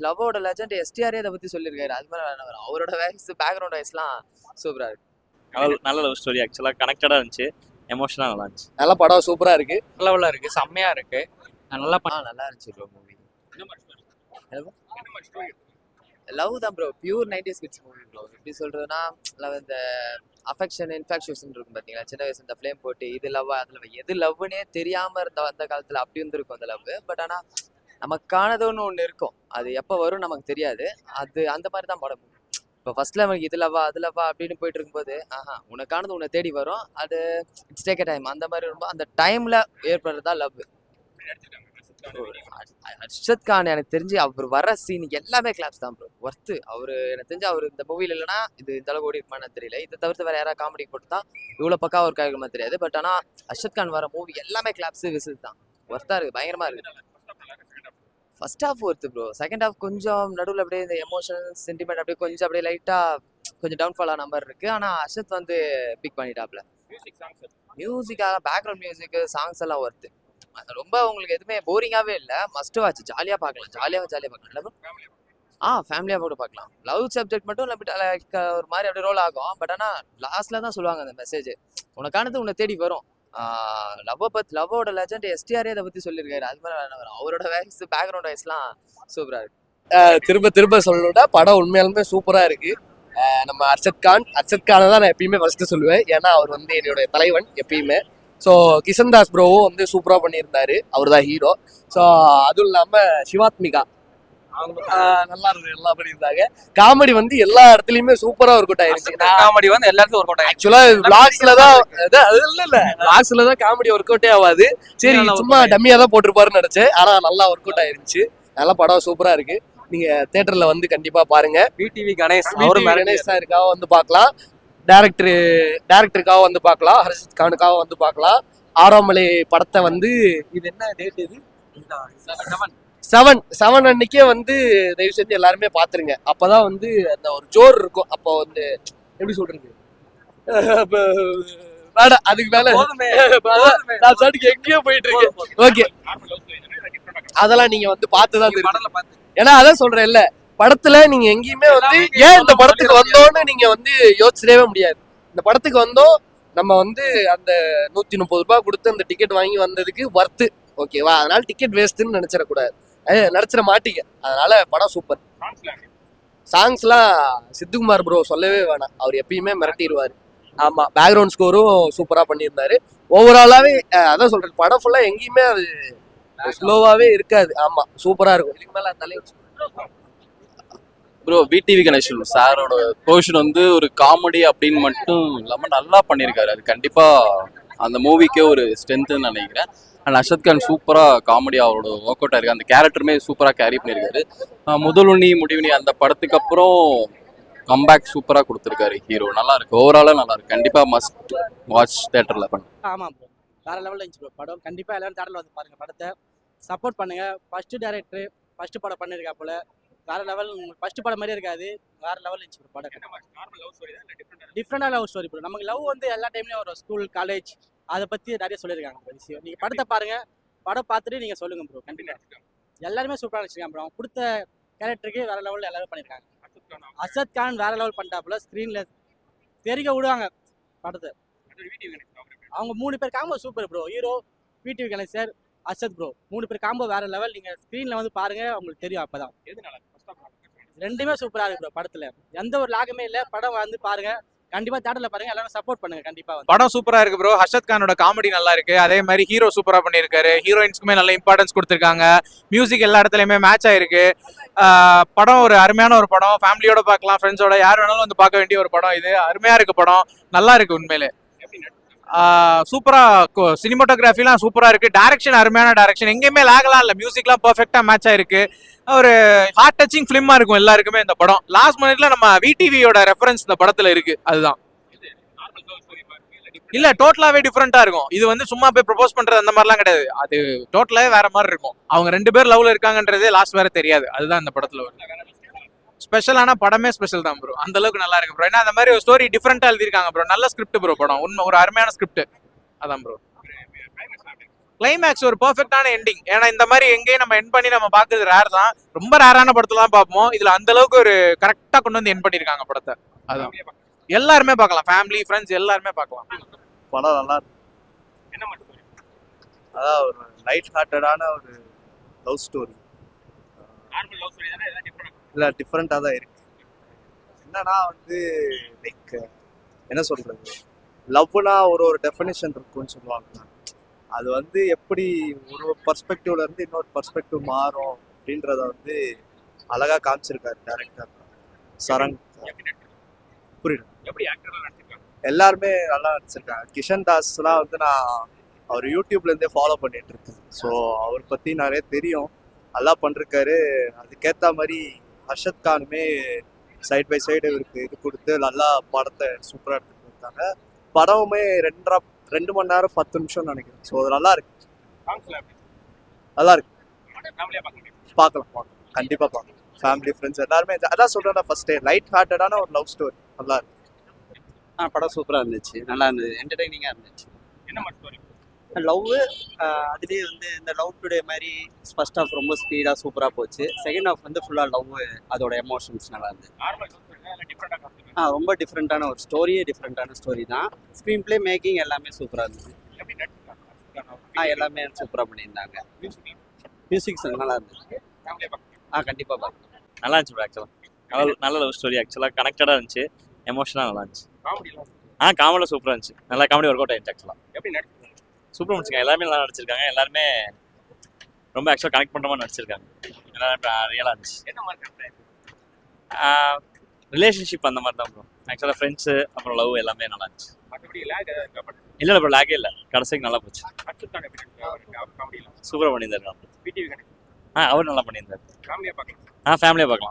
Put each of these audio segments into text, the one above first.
லவ்வோட legend எஸ்டிஆரே அதை பத்தி சொல்லியிருக்காரு. அது மாதிரி அவரோட வாய்ஸ் பேக்ரவுண்ட் வாய்ஸ்லாம் சூப்பரா இருக்கு. நல்ல லவ் ஸ்டோரி, ஆக்சுவலா கனெக்டடா இருந்துச்சு, எமோஷனலா நல்லா இருந்துச்சு. நல்ல படம், சூப்பரா இருக்கு, லெவலா இருக்கு, செம்மையா இருக்கு, நல்லா நல்லா இருந்துச்சு ப்ரோ மூவி. லவ் தான் bro, pure 90s kids movie bro. எப்படி சொல்றதுன்னா இந்த அஃபெக்ஷன் இன்ஃபேக்சுவேஷன் இருக்கும் பாத்தீங்களா, சின்ன வயசு இந்த ஃப்ளேம் போட்டு இது லவ் அதுல எது லவ்னே தெரியாம இருந்த அந்த காலத்துல அப்படி இருந்திருக்கும் அந்த லவ். பட் ஆனா நமக்கானதுன்னு ஒண்ணு இருக்கும், அது எப்ப வரும் நமக்கு தெரியாது. அது அந்த மாதிரி தான் படம். இப்போ ஃபர்ஸ்ட்ல நமக்கு இது லவ்வா அது லவ்வா அப்படின்னு போயிட்டு இருக்கும்போது உனக்கானது உன்னை தேடி வரும், அது இட்ஸ் டேக் டைம். அந்த மாதிரி ரொம்ப அந்த டைம்ல ஏற்படுறதா லவ். அர்ஷத் கான் எனக்கு தெரிஞ்சு அவர் வர சீன் எல்லாமே கிளாப்ஸ் தான் ப்ரோ. ஒர்த்து அவரு எனக்கு தெரிஞ்சு அவர் இந்த மூவில இல்லைன்னா இது இந்த அளவுக்கு ஓடி இருக்குமான்னு தெரியல. இதை தவிர்த்து வேற யாராவது காமெடி போட்டு தான் இவ்வளவு பக்கா ஒரு காய்க்குமா தெரியாது. பட் ஆனா அர்ஷத் கான் வர மூவி எல்லாமே கிளாப்ஸ் விசில் தான். ஒர்த்தா இருக்கு, பயங்கரமா இருக்கு. First half worth bro, second half கொஞ்சம் நடுவில் அப்படியே இந்த எமோஷனல் சென்டிமெண்ட் அப்படியே கொஞ்சம் அப்படியே லைட்டா கொஞ்சம் டவுன்ஃபால் ஆன மாதிரி இருக்கு. ஆனா அர்ஷத் பிக் பண்ணிட்டாப்ல. மியூசிக்காக பேக்ரவுண்ட் மியூசிக் சாங்ஸ் எல்லாம் ஒர்த்து. ரொம்ப உங்களுக்கு எதுவுமே போரிங்காவே இல்ல, மஸ்ட் வாட்ச், ஜாலியா பார்க்கலாம், ஜாலியா பார்க்கலாம். ஃபேமிலியா கூட பார்க்கலாம். லவ் சப்ஜெக்ட் மட்டும் ஒரு மாதிரி அப்படியே ரோல் ஆகும். பட் ஆனா லாஸ்ட்ல தான் சொல்லுவாங்க அந்த மெசேஜ், உனக்கானது உன்னை தேடி வரும். லவ்வோட லெஜண்ட் எஸ்டிஆரே அதை பத்தி சொல்லியிருக்காரு. அது மாதிரி அவரோட வாய்ஸ் பேக்ரவுண்ட் வாய்ஸ்லாம் சூப்பரா இருக்கு. திரும்ப திரும்ப சொல்லணும்னா படம் உண்மையாலுமே சூப்பரா இருக்கு. நம்ம அர்ஷத் கானை தான் நான் எப்பயுமே ஃபர்ஸ்ட் சொல்லுவேன், ஏன்னா அவர் என்னுடைய தலைவன் எப்பயுமே. ஸோ கிஷன் தாஸ் ப்ரோவும் சூப்பராக பண்ணியிருந்தாரு, அவர் தான் ஹீரோ. ஸோ அதுவும் இல்லாமல் சிவாத்மிகா நல்லா இருக்கு, நல்லா பண்ணியிருந்தாங்க. காமெடி எல்லா இடத்துலயுமே சூப்பரா ஒர்க் அவுட் ஆயிருச்சு. காமெடி எல்லாத்துக்கும் ஒர்க் அவுட் ஆயிடுச்சு. ஆக்சுவலா விளாக்ஸ்ல தான் காமெடி ஒர்க் அவுட்டே ஆகாது. சரி, சும்மா டம்மியா தான் போட்டிருப்பாருன்னு நினைச்சேன், ஆனா நல்லா ஒர்க் அவுட் ஆயிருச்சு. நல்ல படம், சூப்பரா இருக்கு. நீங்க தியேட்டர்ல கண்டிப்பா பாருங்க. விடிவி கணேஷ் சாருக்காக பார்க்கலாம், டைரக்டருக்காக பார்க்கலாம், ஹர்ஷத் கானுக்காக பார்க்கலாம். ஆரோமலை படத்தை இது என்ன டேட், இது 7 அன்னைக்கே தயவு செஞ்சு எல்லாருமே பாத்துருங்க. அப்பதான் அந்த ஒரு ஜோர் இருக்கும். அப்போ எப்படி சொல்றது, அதுக்கு மேல எங்கேயோ போயிட்டு இருக்கு. ஓகே, அதெல்லாம் நீங்க பார்த்துதான் தெரியும். ஏன்னா அதான் சொல்றேன் இல்ல, படத்துல நீங்க எங்கேயுமே ஏன் இந்த படத்துக்கு வந்தோம்னு நீங்க யோசிச்சிடவே முடியாது. இந்த படத்துக்கு வந்தோம் நம்ம அந்த 130 ரூபாய் கொடுத்து அந்த டிக்கெட் வாங்கி வந்ததுக்கு வர்த்து, ஓகேவா? அதனால டிக்கெட் வேஸ்ட்னு நினைச்சிடக்கூடாது, நினைச்சிட மாட்டீங்க. அதனால படம் சூப்பர். சாங்ஸ்லாம் சித்துக்குமார் ப்ரோ சொல்லவே வேணாம், அவர் எப்பயுமே மிரட்டிடுவாரு. ஆமா, பேக்ரவுண்ட் ஸ்கோரும் சூப்பரா பண்ணியிருந்தாரு. ஓவராலாவே அதான் சொல்றேன், படம் ஃபுல்லா எங்கேயுமே அது ஸ்லோவாவே இருக்காது. ஆமா, சூப்பரா இருக்கும். இதுக்கு மேல ப்ரோ, விடிவி கணேஷ் சாரோட போர்ஷன் ஒரு காமெடி அப்படின்னு மட்டும் இல்லாமல் நல்லா பண்ணியிருக்காரு. அது கண்டிப்பா அந்த மூவிக்கே ஒரு ஸ்ட்ரென்த்னு நினைக்கிறேன். அண்ட் அர்ஷத் கான் சூப்பராக காமெடி அவரோட ஒர்க் அவுட் ஆயிருக்கு. அந்த கேரக்டருமே சூப்பராக கேரி பண்ணியிருக்காரு. முதலுண்ணி முடிவுனி அந்த படத்துக்கு அப்புறம் கம்பேக் சூப்பராக கொடுத்துருக்காரு ஹீரோ. நல்லா இருக்கு, ஓவராலாக நல்லா இருக்கு. கண்டிப்பா மஸ்ட் வாட்ச் தியேட்டர்ல பண்ணு. ஆமாம் ப்ரோ, வேற லெவலில் இருந்துச்சு ப்ரோ படம். கண்டிப்பா எல்லாரும் தியேட்டர்ல பாருங்க, படத்தை சப்போர்ட் பண்ணுங்க. ஃபர்ஸ்ட் டைரக்டர் ஃபர்ஸ்ட் படம் பண்ணியிருக்கா போல, வேற லெவல். ஃபர்ஸ்ட் படம் மாதிரியே இருக்காது, வேற லெவல் இருந்துச்சு ப்ரோ படம். டிஃப்ரெண்டான லவ் ஸ்டோரி ப்ரோ. நமக்கு லவ் எல்லா டைம்லயும் வரும், ஸ்கூல் காலேஜ், அதை பத்தி நிறைய சொல்லியிருக்காங்க ப்ரோ. விஷயம் நீங்க படத்தை பாருங்க, படம் பார்த்துட்டு நீங்க சொல்லுங்க ப்ரோ. கண்டிப்பா எல்லாருமே சூப்பரா வச்சிருக்காங்க ப்ரோ. கொடுத்த கேரக்டருக்கு வேற லெவலில் எல்லாரும் பண்ணியிருக்காங்க. அர்ஷத் கான் வேற லெவல் பண்ணிட்டாப்புல, ஸ்க்ரீன்ல தெரிக்க விடுவாங்க படத்தை. அவங்க 3 பேர் combo super bro. Hero, VTV Ganesh sir, Arshad bro, 3 பேர் காம்போ வேற லெவல். நீங்க ஸ்க்ரீன்ல பாருங்க, உங்களுக்கு தெரியும். அப்பதான் ரெண்டுமே சூப்பரா இருக்கு ப்ரோ. படத்துல எந்த ஒரு லாகமே இல்ல. படம் பாருங்க, கண்டிப்பா தியேட்டர்ல பாருங்க, எல்லாரும் சப்போர்ட் பண்ணுங்க. கண்டிப்பா படம் சூப்பரா இருக்கு ப்ரோ. ஹர்ஷத் கானோட காமெடி நல்லா இருக்கு, அதே மாதிரி ஹீரோ சூப்பரா பண்ணியிருக்காரு. ஹீரோயின்ஸ்க்குமே நல்ல இம்பார்ட்டன்ஸ் கொடுத்துருக்காங்க. மியூசிக் எல்லா இடத்துலயுமே மேட்ச் ஆயிருக்கு. படம் ஒரு அருமையான ஒரு படம். ஃபேமிலியோட பார்க்கலாம், ஃப்ரெண்ட்ஸோட, யார் வேணாலும் பார்க்க வேண்டிய ஒரு படம் இது. அருமையா இருக்கு படம், நல்லா இருக்கு உண்மையிலே. சூப்பரா சினிமாட்டோகிராஃபிலாம் சூப்பரா இருக்கு. டைரக்ஷன் அருமையான டைரக்ஷன், எங்கேயுமே லாகலாம் இல்ல. மியூசிக்லாம் பெர்ஃபெக்ட்டா மேட்ச் ஆயிருக்கு. ஒரு ஹார்ட் டச்சிங் ஃபிலிமா இருக்கும் எல்லாருக்குமே இந்த படம். லாஸ்ட் மினிட்ல நம்ம விடிவியோட ரெஃபரன்ஸ் இந்த படத்துல இருக்கு. அதுதான் இல்ல, டோட்டலாவே டிஃபரெண்டா இருக்கும். இது சும்மா போய் ப்ரொபோஸ் பண்றது அந்த மாதிரிலாம் கிடையாது. அது டோட்டலாவே வேற மாதிரி இருக்கும். அவங்க 2 பேர் லவ்ல இருக்காங்கன்றதே லாஸ்ட் வேற தெரியாது. அதுதான் இந்த படத்துல வரும் ஸ்பெஷலான படமே. ஸ்பெஷல் தான் ப்ரோ, அந்த அளவுக்கு நல்லா இருக்கு ப்ரோ. ஏன்னா அந்த மாதிரி ஒரு ஸ்டோரி டிஃபரெண்டா எழுதிருக்காங்க ப்ரோ. நல்ல ஸ்கிரிப்ட் ப்ரோ, படம் ஒரு அருமையான ஸ்கிரிப்ட். அதான் ப்ரோ. கிளைமேக்ஸ் ஒரு பெர்ஃபெக்டான எண்டிங். ஏன்னா இந்த மாதிரி எங்கேயும் நம்ம எண்ட் பண்ணி நம்ம பார்க்கறது ரேர் தான். ரொம்ப ரேரான படத்துல தான் பார்ப்போம். இதுல அந்த அளவுக்கு ஒரு கரெக்டா கொண்டு வந்து எண்ட் பண்ணிருக்காங்க படத்தை. அதான் எல்லாருமே பார்க்கலாம், ஃபேமிலி ஃப்ரெண்ட்ஸ் எல்லாருமே பார்க்கலாம். படம் நல்லா இருக்கு. அதான் ஒரு லைட் ஹார்ட்டடான ஒரு லவ் ஸ்டோரி. இல்லை, டிஃப்ரெண்ட்டாக தான் இருக்கு. என்னன்னா வந்து லைக் என்ன சொல்றது, லவ்னா ஒரு டெஃபினேஷன் இருக்குன்னு சொல்லுவாங்க. அது வந்து எப்படி ஒரு பர்ஸ்பெக்டிவ்ல இருந்து இன்னொரு பர்ஸ்பெக்டிவ் மாறும் அப்படின்றத வந்து அழகா காமிச்சிருக்காரு டைரக்டர் சரண். புரியல, எல்லாருமே நல்லா நடிச்சிருக்காங்க. கிஷன் தாஸ்லாம் வந்து நான் அவர் யூடியூப்ல இருந்தே ஃபாலோ பண்ணிட்டு இருக்கேன். ஸோ அவர் பத்தி நிறைய தெரியும், நல்லா பண்ணிருக்காரு. அதுக்கேற்ற மாதிரி ஹர்ஷத் கானுமே சைட் பை சைடு இவருக்கு இது கொடுத்து நல்லா படத்தை சூப்பராக எடுத்துட்டு இருக்காங்க. படமுமே 2 மணி நேரம் 10 நிமிஷம் நினைக்கிறேன். ஸோ அது நல்லா இருக்கு, நல்லா இருக்கு. பார்க்கலாம், கண்டிப்பாக பார்க்கலாம். ஃபேமிலி ஃப்ரெண்ட்ஸ் எல்லாருமே அதான் சொல்கிறேன். ஃபர்ஸ்ட் லைட் ஹார்ட்டடான ஒரு லவ் ஸ்டோரி நல்லா இருக்கு. படம் சூப்பராக இருந்துச்சு, நல்லா இருந்தது, என்டர்டைனிங்காக இருந்துச்சு. லவ் அதுலேயே வந்து இந்த லவ் டுடே மாதிரி ஃபர்ஸ்ட் ஹாஃப் ரொம்ப ஸ்பீடாக சூப்பராக போச்சு. செகண்ட் ஹாஃப் வந்து ஃபுல்லாக லவ், அதோட எமோஷன்ஸ் நல்லா இருந்தது. ரொம்ப டிஃப்ரெண்ட்டான ஒரு ஸ்டோரியே, டிஃப்ரெண்ட்டான ஸ்டோரி தான். ஸ்க்ரீன் பிளே மேக்கிங் எல்லாமே சூப்பராக இருந்தது. எல்லாமே சூப்பராக பண்ணியிருந்தாங்க. மியூசிக்ஸ் நல்லா இருந்துச்சு. கண்டிப்பாக பார்க்கலாம். நல்லா இருந்துச்சு ப்ரோ. ஆக்சுவலாக நல்ல லவ் ஸ்டோரி. ஆக்சுவலாக கனெக்டடாக இருந்துச்சு, எமோஷனாக நல்லா இருந்துச்சு. காமெடியில் சூப்பராக இருந்துச்சு, நல்லா காமெடி ஒர்க் அவுட் ஆயிடுச்சு. ஆக்சுவலாக சூப்பராக முடிச்சிருக்காங்க, எல்லாருமே நல்லா நடிச்சிருக்காங்க. எல்லாருமே ரொம்ப ஆக்சுவலாக கனெக்ட் பண்ணுற மாதிரி நடிச்சிருக்காங்க. எல்லாருமே ரியலாக இருந்துச்சு. ரிலேஷன்ஷிப் அந்த மாதிரி தான் ப்ரோ. ஆக்சுவலாக ஃப்ரெண்ட்ஸு அப்புறம் லவ் எல்லாமே நல்லா இருந்துச்சு. இல்லை ப்ரோ, லேகே இல்லை, கடைசிக்கு நல்லா போச்சு. சூப்பராக பண்ணியிருந்தாரு. அவர் நல்லா பண்ணியிருந்தார். ஃபேமிலியாக பார்க்கலாம்,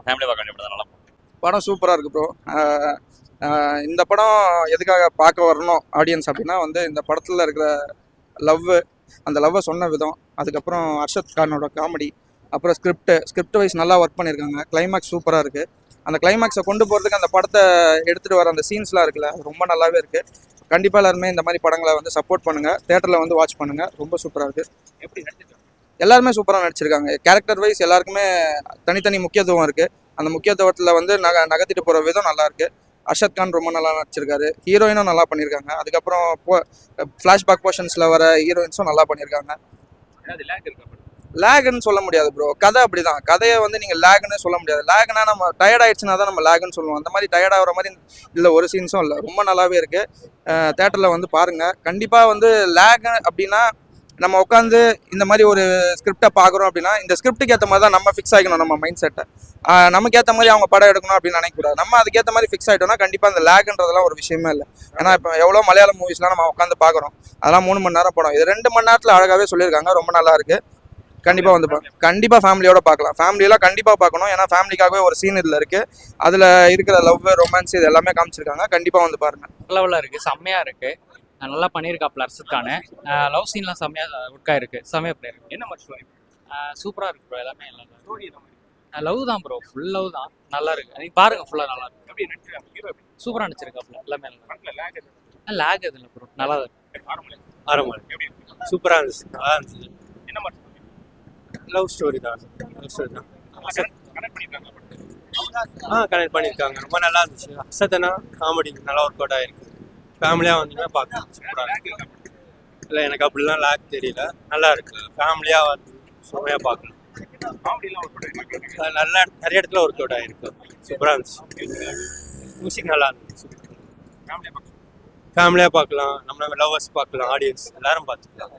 ஃபேமிலியாக பார்க்க வேண்டிய நல்லா படம் சூப்பராக இருக்குது ப்ரோ. இந்த படம் எதுக்காக பார்க்க வரணும் ஆடியன்ஸ் அப்படின்னா வந்து இந்த படத்தில் இருக்கிற அந்த லவ்வை சொன்ன விதம், அதுக்கப்புறம் அர்ஷத் கானோட காமெடி, அப்புறம் ஸ்கிரிப்ட் வைஸ் நல்லா ஒர்க் பண்ணியிருக்காங்க. கிளைமேக்ஸ் சூப்பராக இருக்குது. அந்த கிளைமேக்ஸை கொண்டு போகிறதுக்கு அந்த படத்தை எடுத்துகிட்டு வர அந்த சீன்ஸ்லாம் இருக்குல்ல, ரொம்ப நல்லாவே இருக்குது. கண்டிப்பாக எல்லாருமே இந்த மாதிரி படங்களை வந்து சப்போர்ட் பண்ணுங்கள், தேட்டரில் வந்து வாட்ச் பண்ணுங்கள். ரொம்ப சூப்பராக இருக்குது. எல்லாருமே சூப்பராக நடிச்சிருக்காங்க. கேரக்டர் வைஸ் எல்லாருக்குமே தனித்தனி முக்கியத்துவம் இருக்குது. அந்த முக்கியத்துவத்தில் வந்து நகர்த்திட்டு போகிற விதம் நல்லாயிருக்கு. அர்ஷத் கான் ரொம்ப நல்லா நடிச்சிருக்காரு. ஹீரோயினும் நல்லா பண்ணியிருக்காங்க. அதுக்கப்புறம் ஃப்ளாஷ்பேக் போர்ஷன்ஸில் வர ஹீரோயின்ஸும் நல்லா பண்ணியிருக்காங்க. லேக்னு சொல்ல முடியாது ப்ரோ, கதை அப்படிதான். கதையை வந்து நீங்கள் லேக்னு சொல்ல முடியாது. லேக்னா நம்ம டயர்ட் ஆயிடுச்சுன்னா தான் நம்ம லேக்னு சொல்லுவோம். அந்த மாதிரி டயர்ட் ஆகிற மாதிரி இல்லை, ஒரு சீன்ஸும் இல்லை. ரொம்ப நல்லாவே இருக்குது. தேட்டரில் வந்து பாருங்கள். கண்டிப்பாக வந்து லேக் அப்படின்னா நம்ம உட்காந்து இந்த மாதிரி ஒரு ஸ்கிரிப்டை பார்க்குறோம் அப்படின்னா இந்த ஸ்கிரிப்டுக்கு ஏற்ற மாதிரி தான் நம்ம ஃபிக்ஸ் ஆகிக்கணும். நம்ம மைண்ட் செட்டை நமக்கு ஏற்ற மாதிரி அவங்க படம் எடுக்கணும் அப்படின்னு நினைக்கக்கூடாது. நம்ம அதுக்கேற்ற மாதிரி ஃபிக்ஸ் ஆகிட்டோம்னா கண்டிப்பாக அந்த லேக்ன்றதெல்லாம் ஒரு விஷயமே இல்லை. ஏன்னா இப்போ எவ்வளோ மலையாள மூவிஸ்லாம் நம்ம உட்காந்து பார்க்குறோம், அதெல்லாம் 3 மணி நேரம் படம். இது 2 மணி நேரத்தில் அழகாகவே சொல்லியிருக்காங்க. ரொம்ப நல்லா இருக்குது. கண்டிப்பாக வந்து கண்டிப்பாக ஃபேமிலியோட பார்க்கலாம். ஃபேமிலியெல்லாம் கண்டிப்பாக பார்க்கணும். ஏன்னா ஃபேமிலிக்காகவே ஒரு சீன் இதில் இருக்குது. அதில் இருக்கிற லவ், ரொமான்ஸ் இது எல்லாமே காமிச்சிருக்காங்க. கண்டிப்பாக வந்து பாருங்கள். லெவலில் இருக்குது, செம்மையாக இருக்குது, நல்லா பண்ணியிருக்காப்புல அர்ஷத் கானு. லவ் சீன்லாம் செம்மையாக ஒர்க் ஆயிருக்கு, செம்மையாக பண்ணியிருக்கு. என்ன மாதிரி ஸ்டோரி? சூப்பராக இருக்கு ப்ரோ. எல்லாமே லவ் தான் ப்ரோ, ஃபுல் லவ் தான். நல்லா இருக்கு, நீங்கள் பாருங்க, ஃபுல்லாக நல்லா இருக்கு. சூப்பராக நடிச்சிருக்காப்புல, எல்லாமே லேக் எது இல்லை ப்ரோ, நல்லா தான் இருக்கு. சூப்பராக இருந்துச்சு, நல்லா இருந்துச்சு. என்ன மாதிரி லவ் ஸ்டோரி தான். கனெக்ட் பண்ணியிருக்காங்க, ரொம்ப நல்லா இருந்துச்சு. அர்ஷத்னா காமெடி நல்லா ஒர்க் அவுட் ஆயிருக்கு. ஃபேமிலியாக வந்தீங்கன்னா பார்க்கலாம், சூப்பராக இருக்கு. இல்லை எனக்கு அப்படிலாம் லேக் தெரியல, நல்லா இருக்கு. ஃபேமிலியாக வந்து செம்மையாக பார்க்கலாம். நல்லா நிறைய இடத்துல ஒர்க் அவுட் ஆயிருக்கு, சூப்பராக இருந்துச்சு. மியூசிக் நல்லா இருந்துச்சு. ஃபேமிலியாக பார்க்கலாம், நம்ம லவ்வர்ஸ் பார்க்கலாம், ஆடியன்ஸ் எல்லாரும் பார்த்துக்கலாம்.